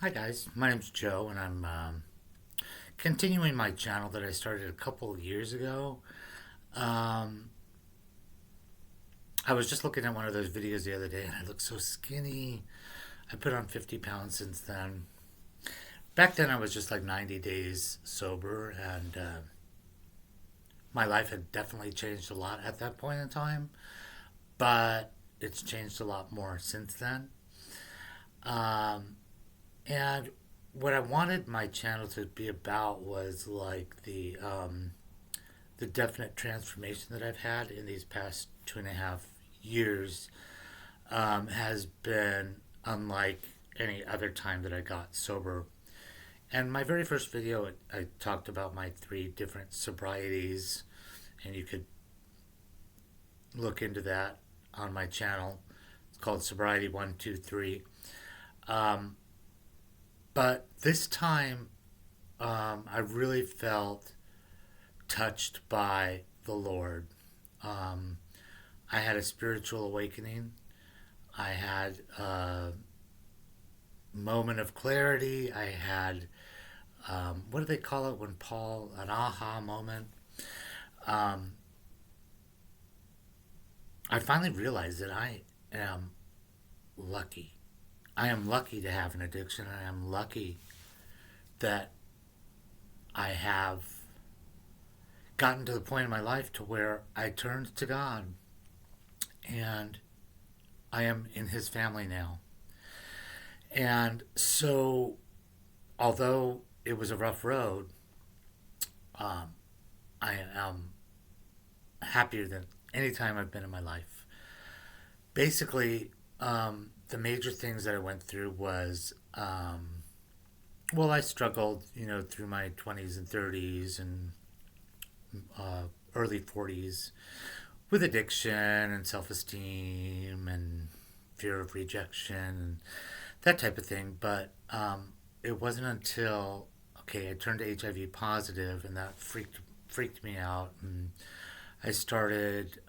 Hi guys, my name's Joe, and I'm continuing my channel that I started a couple of years ago. Um, I was just looking at one of those videos the other day, and I look so skinny. I put on 50 pounds since then. Back then, I was just like 90 days sober, and my life had definitely changed a lot at that point in time, but it's changed a lot more since then. Um, and what I wanted my channel to be about was like the definite transformation that I've had in these past 2.5 years has been unlike any other time that I got sober. And my very first video, I talked about my three different sobrieties, and you could look into that on my channel. It's called Sobriety 1, 2, 3. Um, but this time, I really felt touched by the Lord. Um, I had a spiritual awakening. I had a moment of clarity. I had, what do they call it when Paul, an aha moment? Um, I finally realized that I am lucky. I am lucky to have an addiction. I am lucky that I have gotten to the point in my life to where I turned to God and I am in his family now. And so, although it was a rough road, um, I am happier than any time I've been in my life. Basically, the major things that I went through was, well, I struggled, through my 20s and 30s and early 40s with addiction and self esteem and fear of rejection and that type of thing. But it wasn't until I turned HIV positive, and that freaked me out, and I started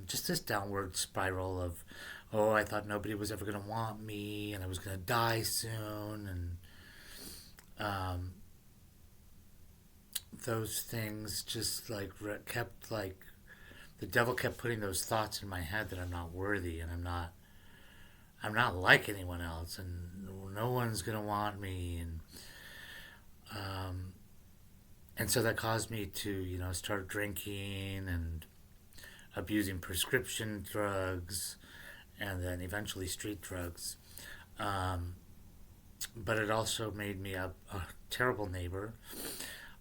just this downward spiral of, oh, I thought nobody was ever going to want me, and I was going to die soon, and those things just like kept like the devil kept putting those thoughts in my head that I'm not worthy and I'm not like anyone else, and no one's gonna want me, um, and so that caused me to start drinking and abusing prescription drugs, and then eventually street drugs. Um, but it also made me a terrible neighbor.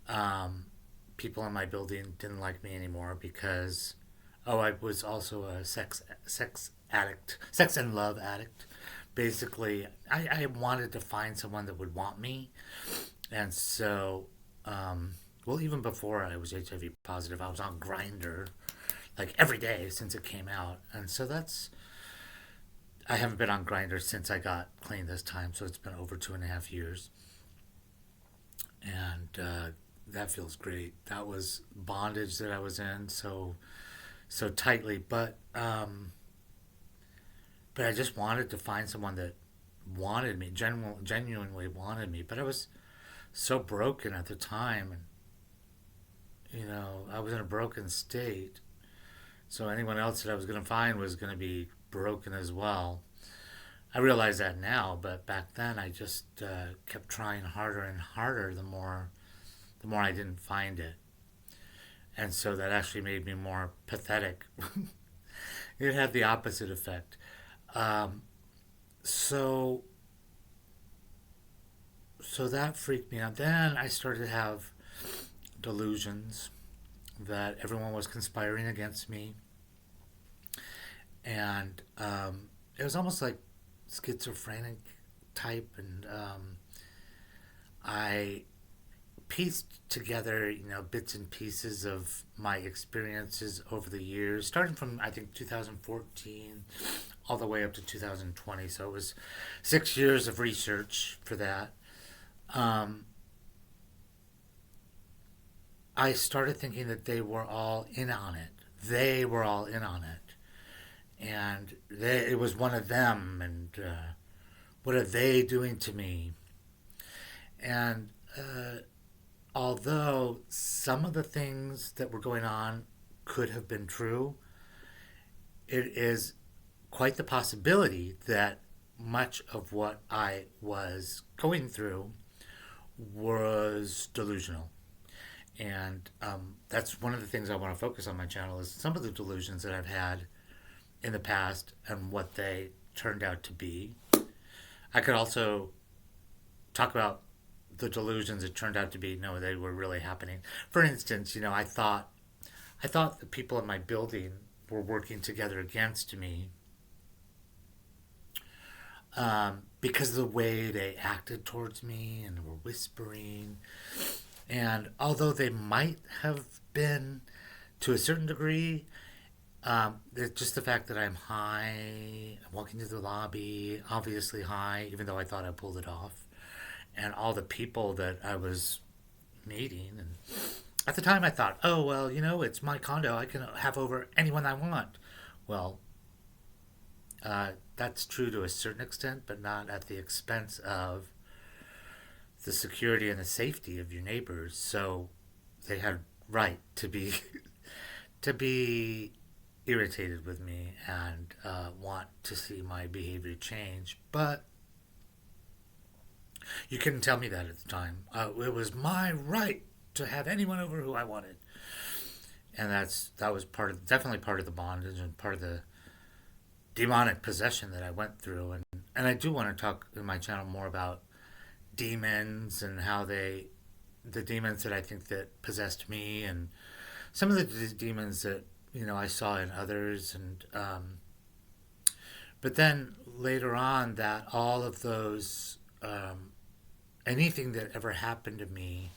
Um, People in my building didn't like me anymore because, oh, I was also a sex addict, sex and love addict. Basically, I wanted to find someone that would want me, and so, well, even before I was HIV positive, I was on Grinder like every day since it came out, and so I haven't been on Grinder since I got clean this time, so it's been over 2.5 years, and that feels great. That was bondage that I was in so tightly, but I just wanted to find someone that wanted me, genuinely wanted me. But I was so broken at the time, and I was in a broken state. So anyone else that I was going to find was going to be broken as well. I realize that now, but back then I just kept trying harder and harder. The more I didn't find it, and so that actually made me more pathetic. It had the opposite effect. Um, so so that freaked me out. Then I started to have delusions that everyone was conspiring against me, and it was almost like schizophrenic type, and I pieced together, bits and pieces of my experiences over the years, starting from I think 2014 all the way up to 2020. So it was 6 years of research for that. Um, I started thinking that they were all in on it. They were all in on it, and it was one of them. And what are they doing to me? And although some of the things that were going on could have been true, it is quite the possibility that much of what I was going through was delusional. And that's one of the things I want to focus on my channel is some of the delusions that I've had in the past and what they turned out to be. I could also talk about the delusions that turned out to be no, they were really happening. For instance, I thought the people in my building were working together against me because of the way they acted towards me and were whispering. And although they might have been to a certain degree, it's just the fact that I'm high, I'm walking through the lobby, obviously high, even though I thought I pulled it off, and all the people that I was meeting. And at the time, I thought, oh, well, it's my condo. I can have over anyone I want. Well, that's true to a certain extent, but not at the expense of the security and the safety of your neighbors. So they had right to be to be irritated with me and want to see my behavior change. But you couldn't tell me that at the time. It was my right to have anyone over who I wanted, and that was definitely part of the bondage and part of the demonic possession that I went through. And I do want to talk in my channel more about demons and how the demons that I think that possessed me and some of the demons that I saw in others. And but then later on, that all of those anything that ever happened to me,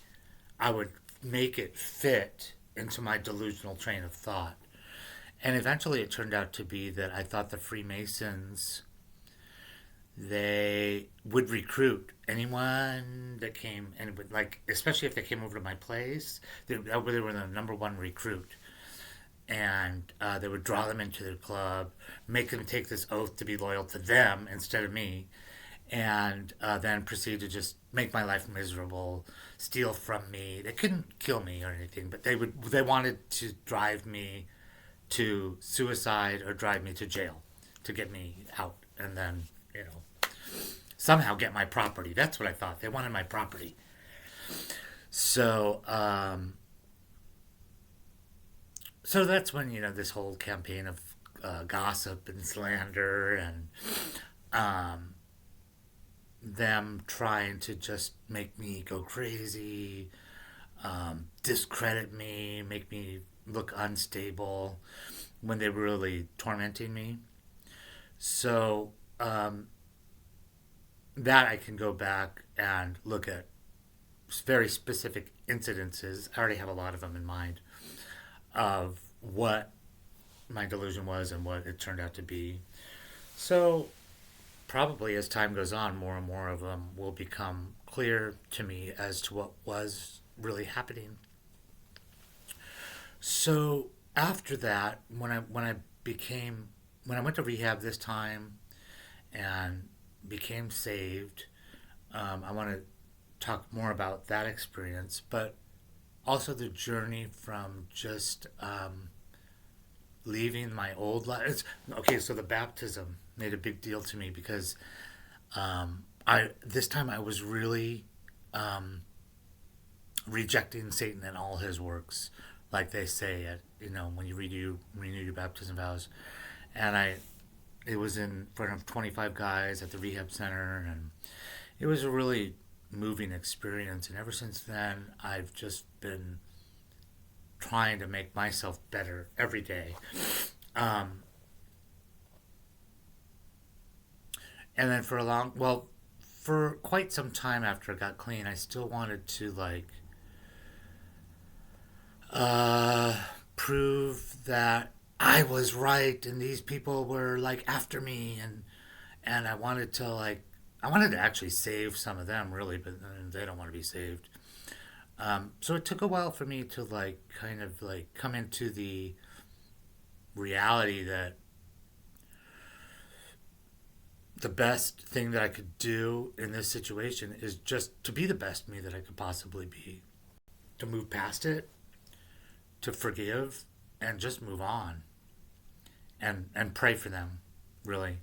I would make it fit into my delusional train of thought. And eventually it turned out to be that I thought the Freemasons, they would recruit anyone that came, and would, like, especially if they came over to my place, they were the number one recruit. And they would draw them into their club, make them take this oath to be loyal to them instead of me, and then proceed to just make my life miserable, steal from me. They couldn't kill me or anything, but they wanted to drive me to suicide or drive me to jail to get me out, and then somehow get my property. That's what I thought. They wanted my property. So so that's when this whole campaign of gossip and slander and um, them trying to just make me go crazy, discredit me, make me look unstable when they were really tormenting me. So that I can go back and look at very specific incidences. I already have a lot of them in mind of what my delusion was and what it turned out to be. So probably as time goes on, more and more of them will become clear to me as to what was really happening. So after that, when I went to rehab this time and became saved, I want to talk more about that experience, but also the journey from just leaving my old life. Okay, so the baptism made a big deal to me because I this time I was really rejecting Satan and all his works, like they say at when you renew your baptism vows, and it was in front of 25 guys at the rehab center, and it was a really moving experience. And ever since then, I've just been trying to make myself better every day. Um, and then for quite some time after I got clean, I still wanted to uh, prove that I was right and these people were after me, and I wanted to actually save some of them really, but they don't want to be saved. So it took a while for me to kind of come into the reality that the best thing that I could do in this situation is just to be the best me that I could possibly be, to move past it, to forgive, and just move on, and pray for them, really.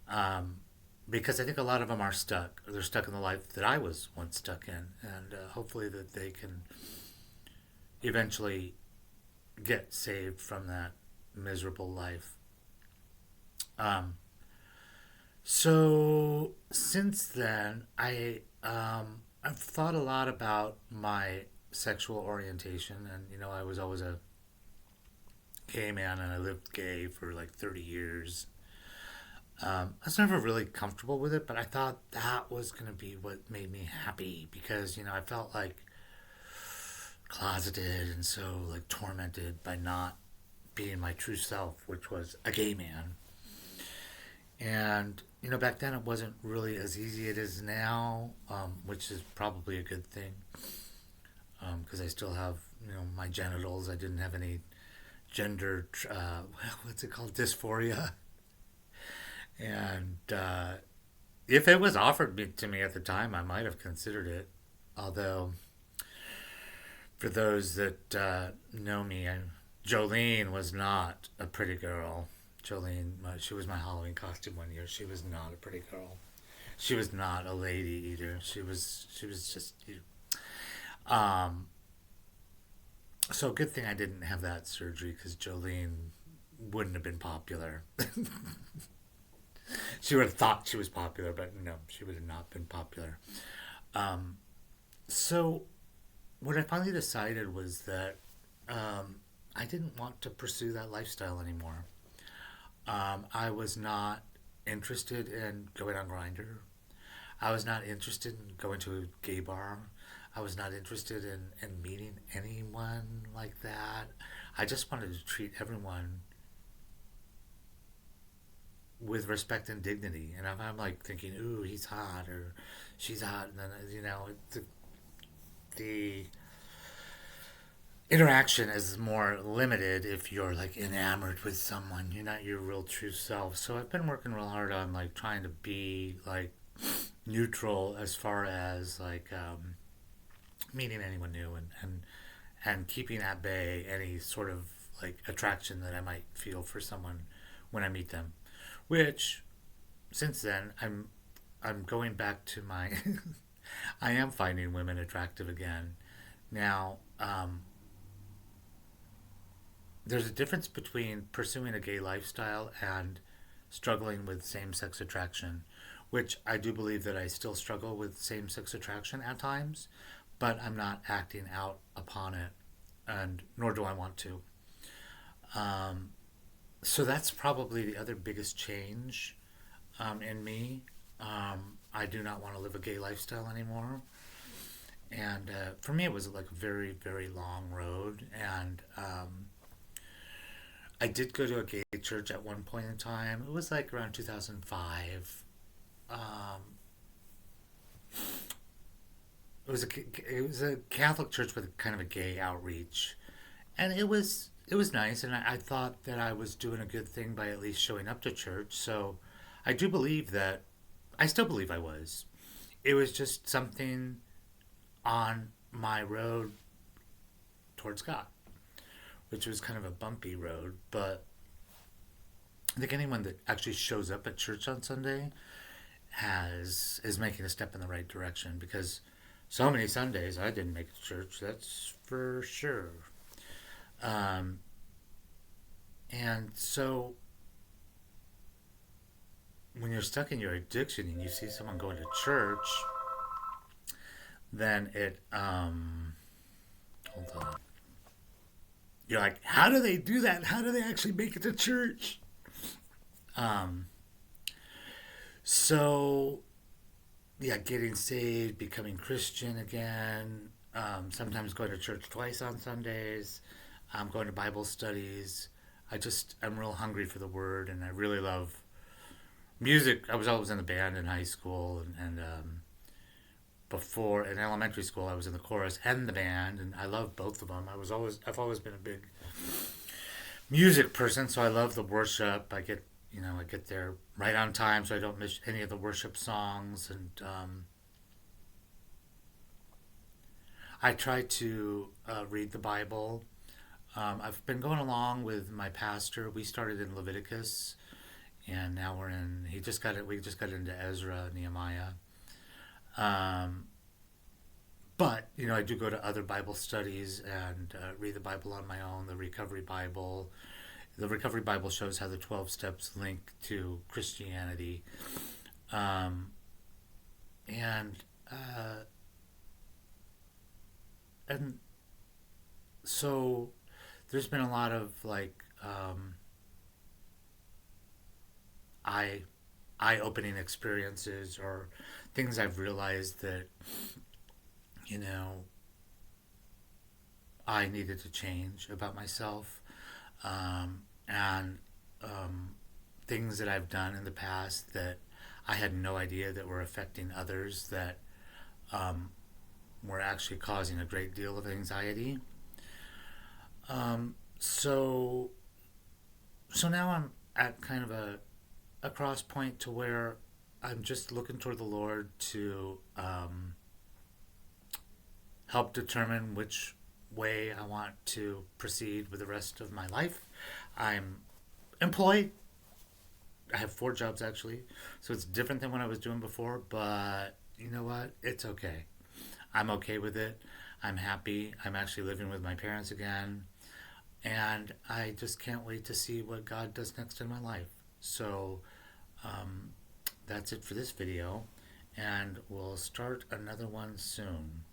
Um, because I think a lot of them are stuck. They're stuck in the life that I was once stuck in, and hopefully that they can eventually get saved from that miserable life. Um, so since then, I've thought a lot about my sexual orientation, and I was always a gay man, and I lived gay for like 30 years. I was never really comfortable with it, but I thought that was going to be what made me happy because I felt like closeted and so like tormented by not being my true self, which was a gay man. And back then it wasn't really as easy as it is now, which is probably a good thing because I still have my genitals. I didn't have any gender, what's it called, dysphoria. And if it was offered to me at the time, I might have considered it. Although, for those that know me, Jolene was not a pretty girl. Jolene, she was my Halloween costume one year. She was not a pretty girl. She was not a lady either. She was just. Um, so good thing I didn't have that surgery because Jolene wouldn't have been popular. She would have thought she was popular, but no, she would have not been popular. Um, so what I finally decided was that I didn't want to pursue that lifestyle anymore. I was not interested in going on Grinder. I was not interested in going to a gay bar. I was not interested in meeting anyone like that. I just wanted to treat everyone with respect and dignity. And if I'm like thinking, ooh, he's hot or she's hot, and then the interaction is more limited if you're like enamored with someone. You're not your real true self. So I've been working real hard on like trying to be like neutral as far as like meeting anyone new and keeping at bay any sort of like attraction that I might feel for someone when I meet them. Which since then I'm going back to my I am finding women attractive again. Now, there's a difference between pursuing a gay lifestyle and struggling with same sex attraction, which I do believe that I still struggle with same sex attraction at times, but I'm not acting out upon it, and nor do I want to. Um, so that's probably the other biggest change in me. I do not want to live a gay lifestyle anymore. And for me, it was like a very, very long road. And I did go to a gay church at one point in time. It was like around 2005. Um, it was a Catholic church with kind of a gay outreach, and it was nice. And I thought that I was doing a good thing by at least showing up to church. So I do believe that I still believe I was. It was just something on my road towards God, which was kind of a bumpy road. But I think anyone that actually shows up at church on Sunday has is making a step in the right direction because so many Sundays I didn't make it to church. That's for sure. Um, and so when you're stuck in your addiction and you see someone going to church, then it hold on. You're like, how do they do that? How do they actually make it to church? Um, so yeah, getting saved, becoming Christian again, sometimes going to church twice on Sundays, going to Bible studies. I'm real hungry for the Word, and I really love music. I was always in the band in high school, and before in elementary school, I was in the chorus and the band, and I love both of them. I've always been a big music person, so I love the worship. I get I get there right on time so I don't miss any of the worship songs. And I try to read the Bible. I've been going along with my pastor. We started in Leviticus, and now we're in. He just got it. We just got into Ezra, Nehemiah. Um, but I do go to other Bible studies and read the Bible on my own. The Recovery Bible. The Recovery Bible shows how the 12 steps link to Christianity. Um, and uh, and so there's been a lot of like eye eye opening experiences or things I've realized that you know I needed to change about myself, and um, things that I've done in the past that I had no idea that were affecting others, that um, were actually causing a great deal of anxiety. So now I'm at kind of a cross point to where I'm just looking toward the Lord to help determine which way I want to proceed with the rest of my life. I'm employed. I have 4 jobs actually, so it's different than what I was doing before. But you know what? It's okay. I'm okay with it. I'm happy. I'm actually living with my parents again, and I just can't wait to see what God does next in my life. So that's it for this video, and we'll start another one soon.